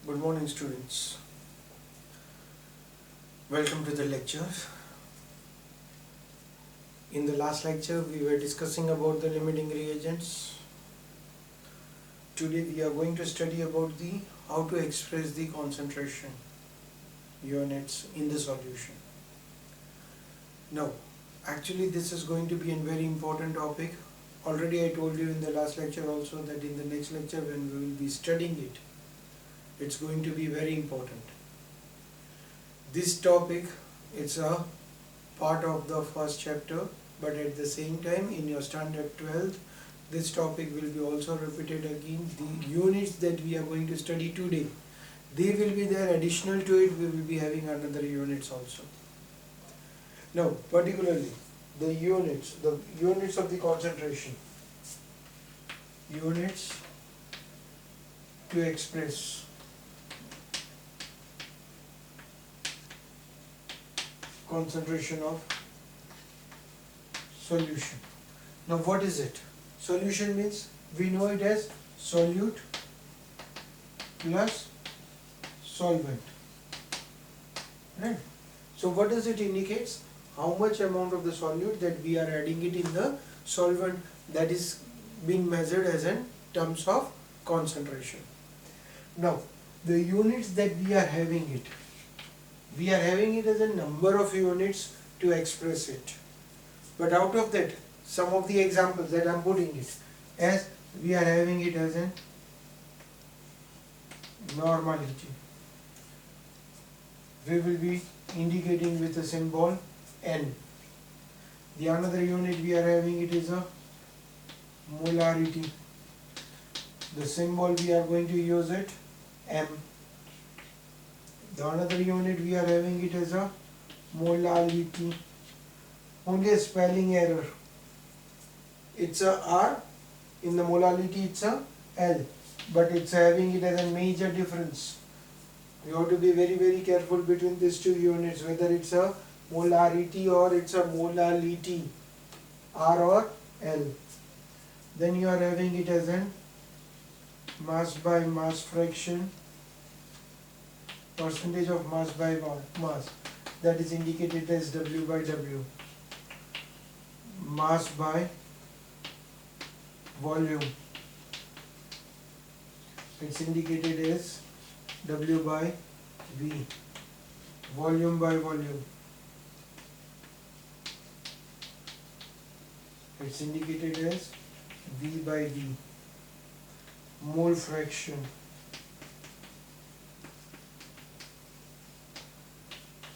Good morning, students. Welcome to the lecture. In the last lecture, we were discussing about the limiting reagents. Today, we are going to study about the how to express the concentration units in the solution. Now, actually, this is going to be a very important topic. Already, I told you in the last lecture also that in the next lecture, when we will be studying it, it's going to be very important. This topic, it's a part of the first chapter, but at the same time in your standard 12th, this topic will be also repeated again. The units that we are going to study today, they will be there. Additional to it, we will be having another units also. Now, particularly the units of the concentration, units to express concentration of solution. Now what is it? Solution means we know it as solute plus solvent. Right? So what does it indicates? How much amount of the solute that we are adding it in the solvent, that is being measured as in terms of concentration. Now the units that we are having it as a number of units to express it. But out of that, some of the examples that I am putting it as we are having it as a normality. We will be indicating with a symbol N. The another unit we are having it is a molarity. The symbol we are going to use it M. The another unit we are having it as a molality. Only a spelling error. It's a R, in the molality it's a L, but it's having it as a major difference. You have to be very careful between these two units, whether it's a molarity or it's a molality, R or L. Then you are having it as an mass by mass fraction, percentage of mass by mass, that is indicated as W by W. Mass by volume, it's indicated as W by V. Volume by volume, it's indicated as V by V. Mole fraction,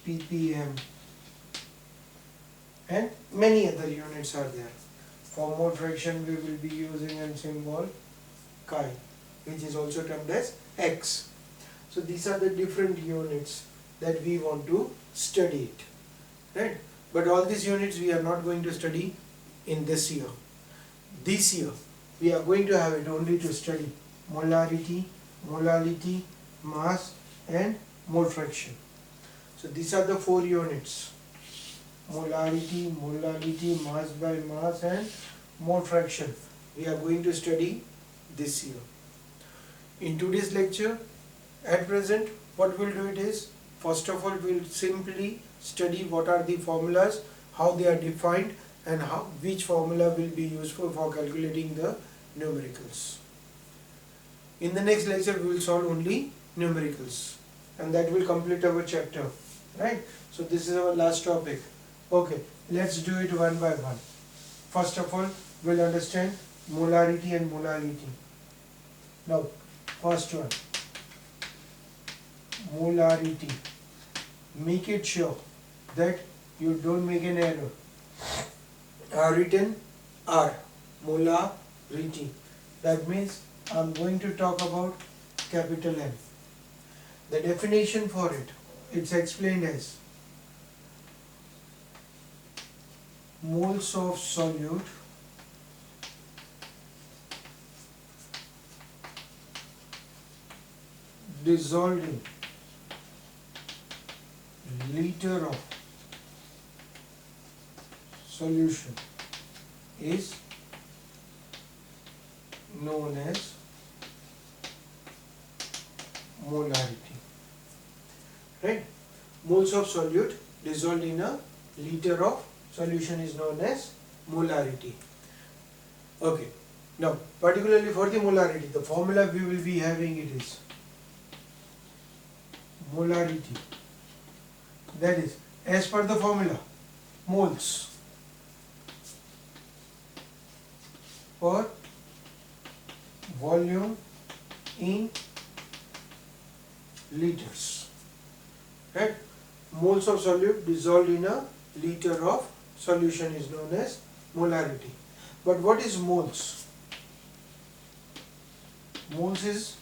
ppm, and many other units are there. For mole fraction we will be using a symbol chi, which is also termed as x. So these are the different units that we want to study it, right? But all these units we are not going to study in this year. This year we are going to have it only to study molarity, molality, mass and mole fraction. So these are the 4 units: molarity, molality, mass by mass and mole fraction. We are going to study this year. In today's lecture, at present, what we'll do it is, first of all, we'll simply study what are the formulas, how they are defined, and which formula will be useful for calculating the numericals. In the next lecture, we will solve only numericals, and that will complete our chapter, right? So this is our last topic. Okay, let's do it one by one. First of all, we'll understand molarity and molality. Now, first one, molarity. Make it sure that you don't make an error. Written R, molarity. That means I'm going to talk about capital M. The definition for it, it's explained as moles of solute dissolved in liter of solution is known as molarity. Right? Moles of solute dissolved in a liter of solution is known as molarity. Okay. Now, particularly for the molarity, the formula we will be having it is molarity. That is, as per the formula, moles per volume in liters. Right? Moles of solute dissolved in a liter of solution is known as molarity. But what is moles? Moles is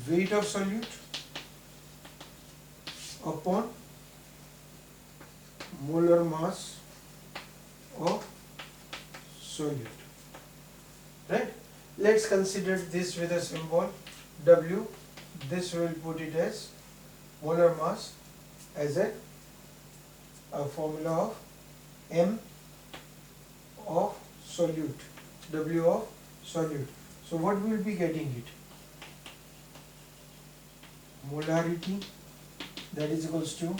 weight of solute upon molar mass of solute. Right? Let's consider this with a symbol W. This will put it as molar mass as a formula of M of solute, W of solute. So what we will be getting it? Molarity, that is equals to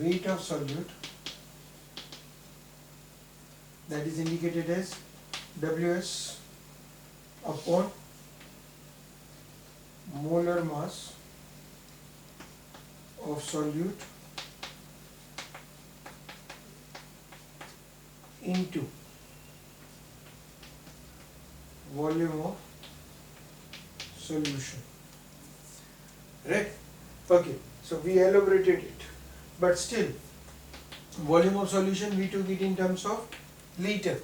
weight of solute, that is indicated as Ws upon molar mass of solute into volume of solution. Right? Okay, so we elaborated it, but still volume of solution we took it in terms of liter.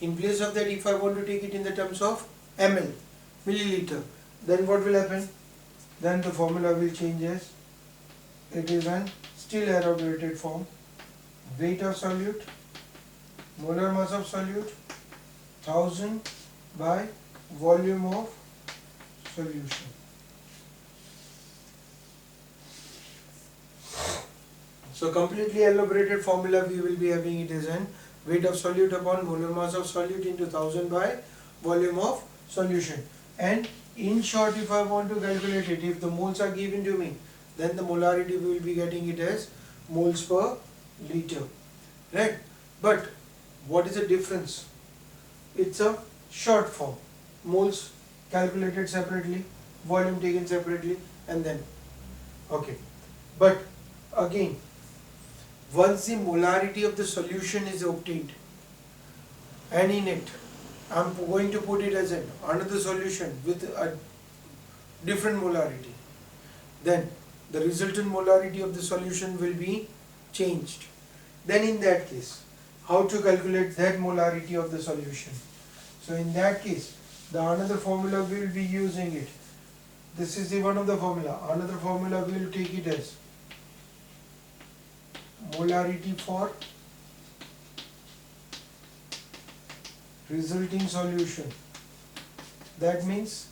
In place of that, if I want to take it in the terms of ml, milliliter, then what will happen? Then the formula will change as, it is an still elaborated form, weight of solute, molar mass of solute, 1000 by volume of solution. So completely elaborated formula we will be having it as an weight of solute upon molar mass of solute into 1000 by volume of solution. And in short, if I want to calculate it, if the moles are given to me, then the molarity we will be getting it as moles per liter. Right? But what is the difference? It's a short form. Moles calculated separately, volume taken separately, and then okay. But again, once the molarity of the solution is obtained, and in it I am going to put it as another solution with a different molarity, then the resultant molarity of the solution will be changed. Then in that case, how to calculate that molarity of the solution? So in that case, the another formula we will be using it. This is the one of the formula. Another formula we will take it as molarity for resulting solution. That means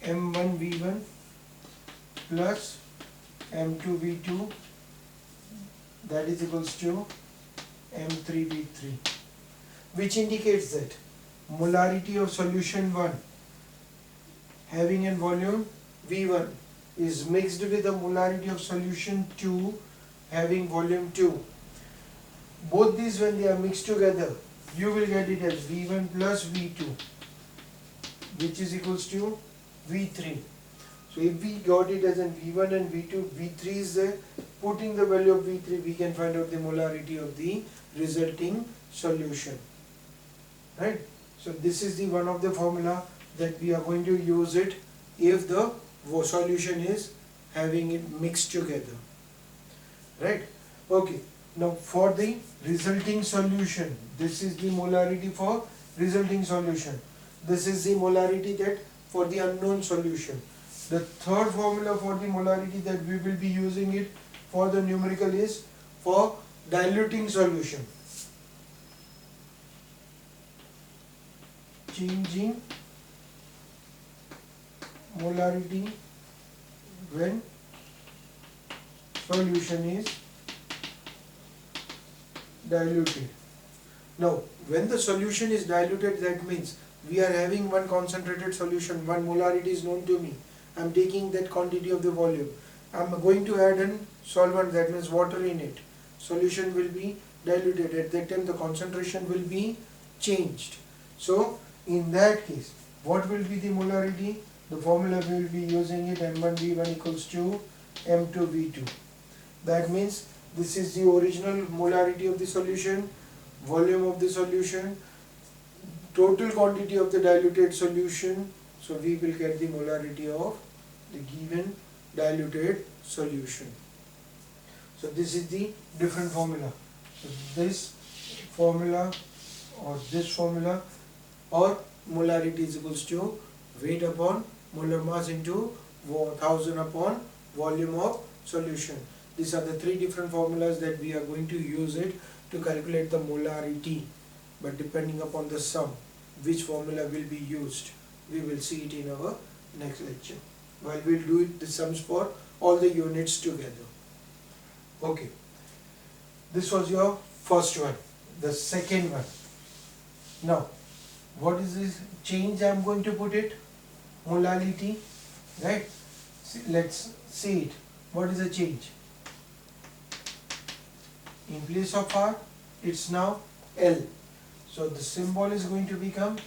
M1V1 plus M2V2, that is equals to M3V3, which indicates that molarity of solution 1 having a volume V1 is mixed with the molarity of solution 2 having volume 2. Both these, when they are mixed together, you will get it as V1 plus V2, which is equals to V3. So if we got it as in V1 and V2, V3 is there. Putting the value of V3, we can find out the molarity of the resulting solution. Right? So this is the one of the formula that we are going to use it if the solution is having it mixed together. Right? Okay. Now for the resulting solution, this is the molarity for resulting solution. This is the molarity that for the unknown solution. The third formula for the molarity that we will be using it for the numerical is for diluting solution. Changing molarity when solution is diluted. Now, when the solution is diluted, that means we are having one concentrated solution, one molarity is known to me, I'm taking that quantity of the volume. I'm going to add in solvent, that means water in it. Solution will be diluted. At that time the concentration will be changed. So in that case, what will be the molarity? The formula we will be using it, M1V1 equals to M2V2. That means this is the original molarity of the solution, volume of the solution, total quantity of the diluted solution. So we will get the molarity of the given diluted solution. So this is the different formula. So this formula or molarity is equals to weight upon molar mass into 1000 upon volume of solution. These are the three different formulas that we are going to use it to calculate the molarity. But depending upon the sum, which formula will be used, we will see it in our next lecture. While we'll do it the sums for all the units together. Okay. This was your first one. The second one. Now, what is this change I am going to put it? Molarity, right? Let's see it. What is the change? In place of R, it's now L. So the symbol is going to become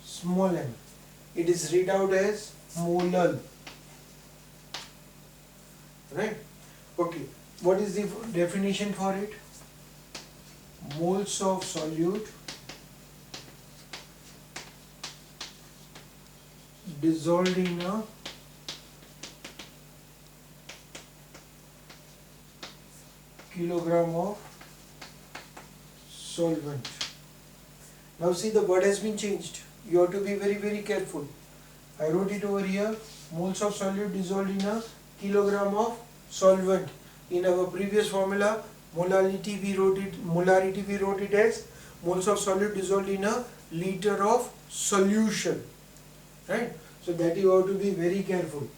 small m. It is read out as molar. Right? Okay. What is the definition for it? Moles of solute dissolved in a kilogram of solvent. Now see, the word has been changed. You have to be very, very careful. I wrote it over here, moles of solute dissolved in a kilogram of solvent. In our previous formula, molarity we wrote it as moles of solute dissolved in a liter of solution. Right? So that you have to be very careful.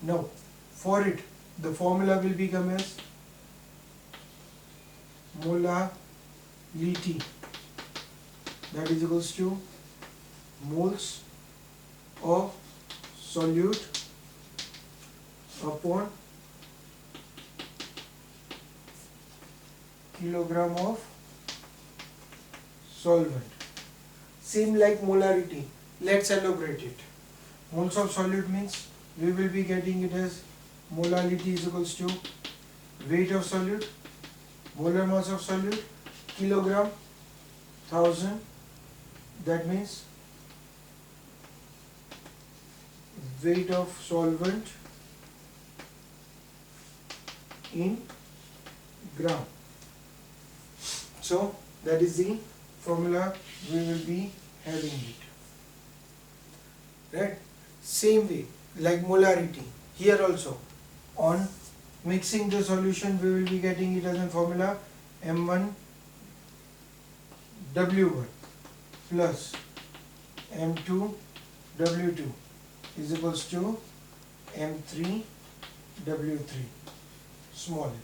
Now, for it, the formula will become as molarity, that is equals to moles of solute upon kilogram of solvent. Same like molarity. Let's elaborate it. Moles of solute means we will be getting it as molarity is equals to weight of solute, molar mass of solute, kilogram, 1000. That means weight of solvent in gram. So that is the formula we will be having it. Right? Same way like molarity, here also on mixing the solution we will be getting it as a formula M1W1 plus M2W2 is equals to M3W3 small m.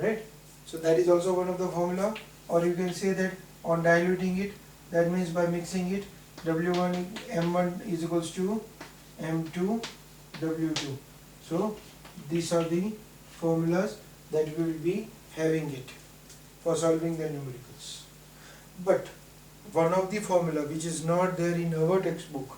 Right? So that is also one of the formula, or you can say that on diluting it, that means by mixing it, W1 M1 is equals to M2 W2. So these are the formulas that we will be having it for solving the numericals. But one of the formula which is not there in our textbook,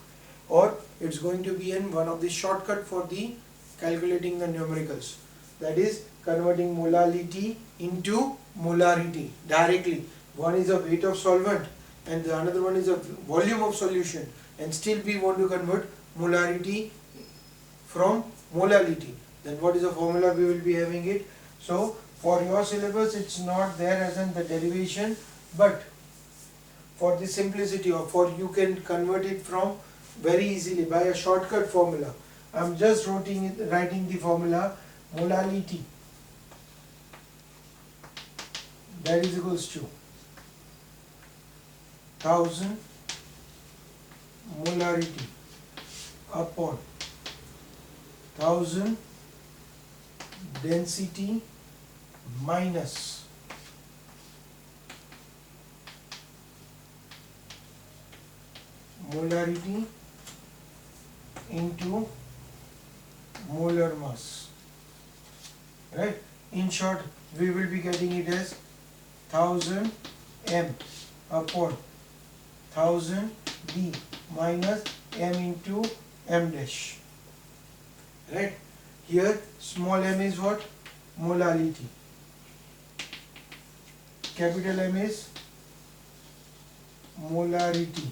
or it's going to be in one of the shortcut for the calculating the numericals, that is converting molality into molarity directly. One is a weight of solvent and the another one is a volume of solution, and still we want to convert molarity from molality. Then what is the formula we will be having it? So for your syllabus it's not there as in the derivation, but for the simplicity or for you can convert it from very easily by a shortcut formula. I am just writing the formula molality, that is equals to 1000 molarity upon 1000 density minus molarity into molar mass, right? In short, we will be getting it as 1000 m upon 1000 d minus m into m dash, right? Here small m is what? Molality. Capital M is molarity,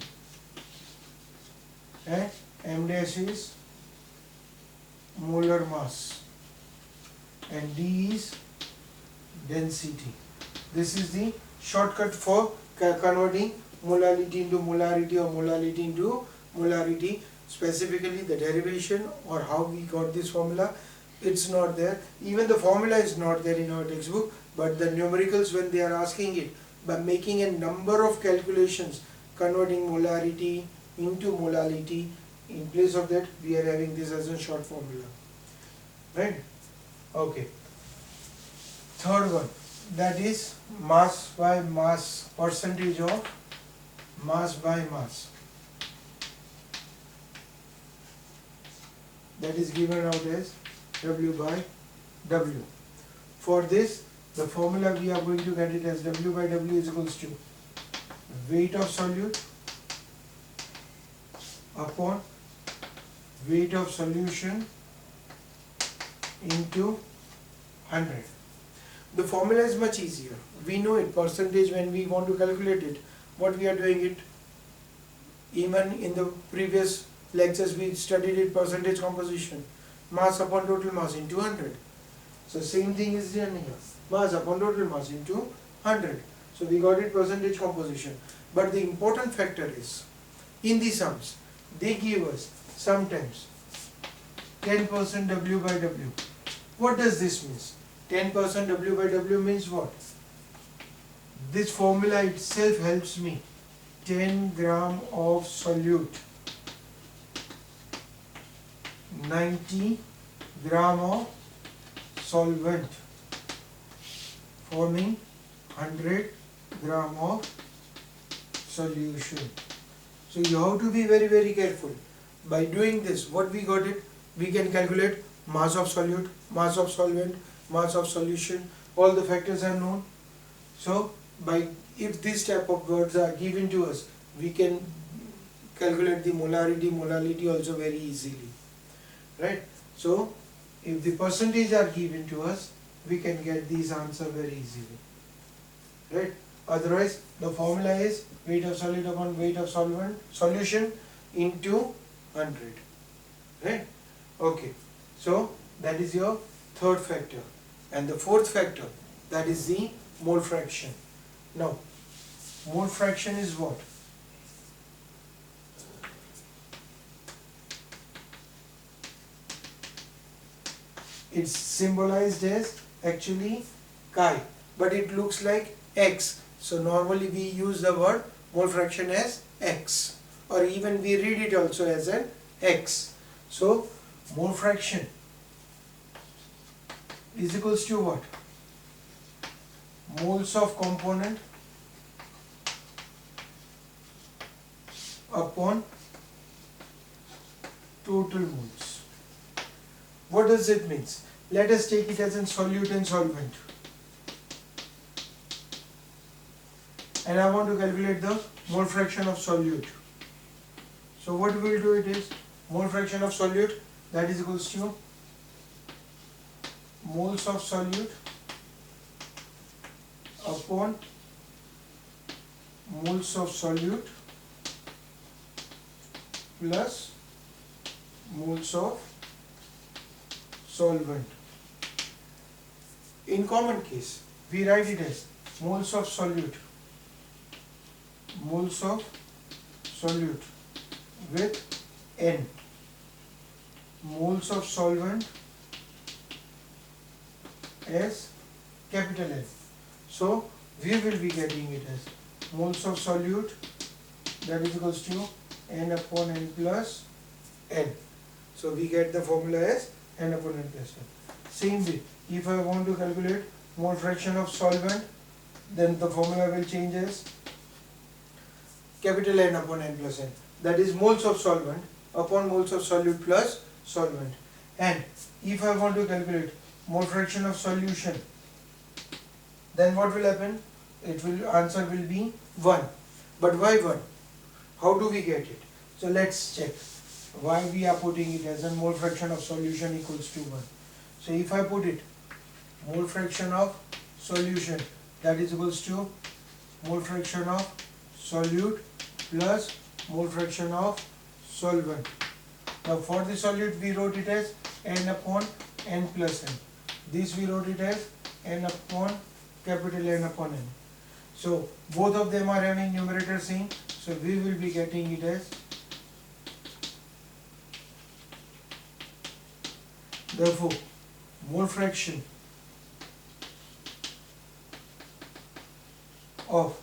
and m dash is molar mass, and D is density. This is the shortcut for converting molality into molarity or molality into molarity. Specifically the derivation or how we got this formula, it's not there. Even the formula is not there in our textbook, but the numericals, when they are asking it, by making a number of calculations converting molarity into molality, in place of that we are having this as a short formula, right? Okay. Third one, that is mass by mass, percentage of mass by mass. That is given out as W by W. For this, the formula we are going to get it as W by W is equals to weight of solute upon weight of solution into 100. The formula is much easier. We know it, percentage, when we want to calculate it. What we are doing it, even in the previous lectures we studied it, percentage composition. Mass upon total mass into 100. So same thing is done here. Mass upon total mass into 100. So we got it percentage composition. But the important factor is, in the sums, they give us sometimes 10% W by W. What does this mean? 10% W by W means what? This formula itself helps me. 10 gram of solute, 90 gram of solvent, forming 100 gram of solution. So you have to be very careful. By doing this, what we got it, we can calculate mass of solute, mass of solvent, mass of solution, all the factors are known. So if this type of words are given to us, we can calculate the molarity, molality also very easily, right? So if the percentage are given to us, we can get these answer very easily, right? Otherwise the formula is weight of solute upon weight of solvent solution into 100, right? Okay, so that is your third factor. And the fourth factor, that is the mole fraction. Now mole fraction is what? It's symbolized as actually chi, but it looks like x. So normally we use the word mole fraction as x, or even we read it also as an x. So mole fraction is equals to what? Moles of component upon total moles. What does it mean? Let us take it as in solute and solvent. And I want to calculate the mole fraction of solute. So what we will do it is, mole fraction of solute, that is equals to moles of solute upon moles of solute plus moles of solvent. In common case, we write it as moles of solute with N, moles of solvent as capital N. So we will be getting it as moles of solute, that is equals to N upon N plus N. So we get the formula as N upon N plus N. Same way, if I want to calculate mole fraction of solvent, then the formula will change as capital N upon N plus N. That is moles of solvent upon moles of solute plus solvent. And if I want to calculate mole fraction of solution, then what will happen? Answer will be 1. But why 1? How do we get it? So let's check why we are putting it as a mole fraction of solution equals to 1. So if I put it mole fraction of solution, that is equals to mole fraction of solute plus mole fraction of solvent. Now for the solute we wrote it as n upon n plus n. This we wrote it as n upon capital N upon n. So both of them are having numerator same. So we will be getting it as, therefore mole fraction of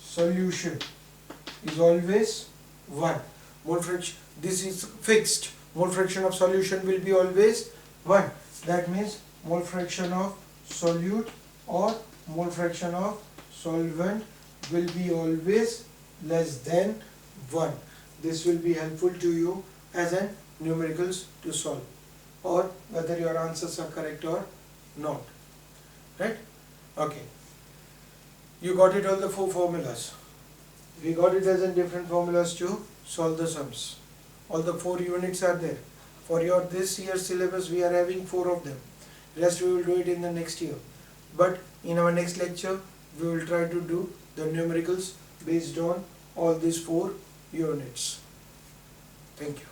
solution is always 1. Mole fraction, this is fixed. Mole fraction of solution will be always 1. That means mole fraction of solute or mole fraction of solvent will be always less than 1. This will be helpful to you as an numericals to solve, or whether your answers are correct or not. Right? Okay. You got it, all the 4 formulas. We got it as in different formulas to solve the sums. All the 4 units are there. For your this year's syllabus we are having 4 of them. Rest we will do it in the next year. But in our next lecture we will try to do the numericals based on all these 4 units. Thank you.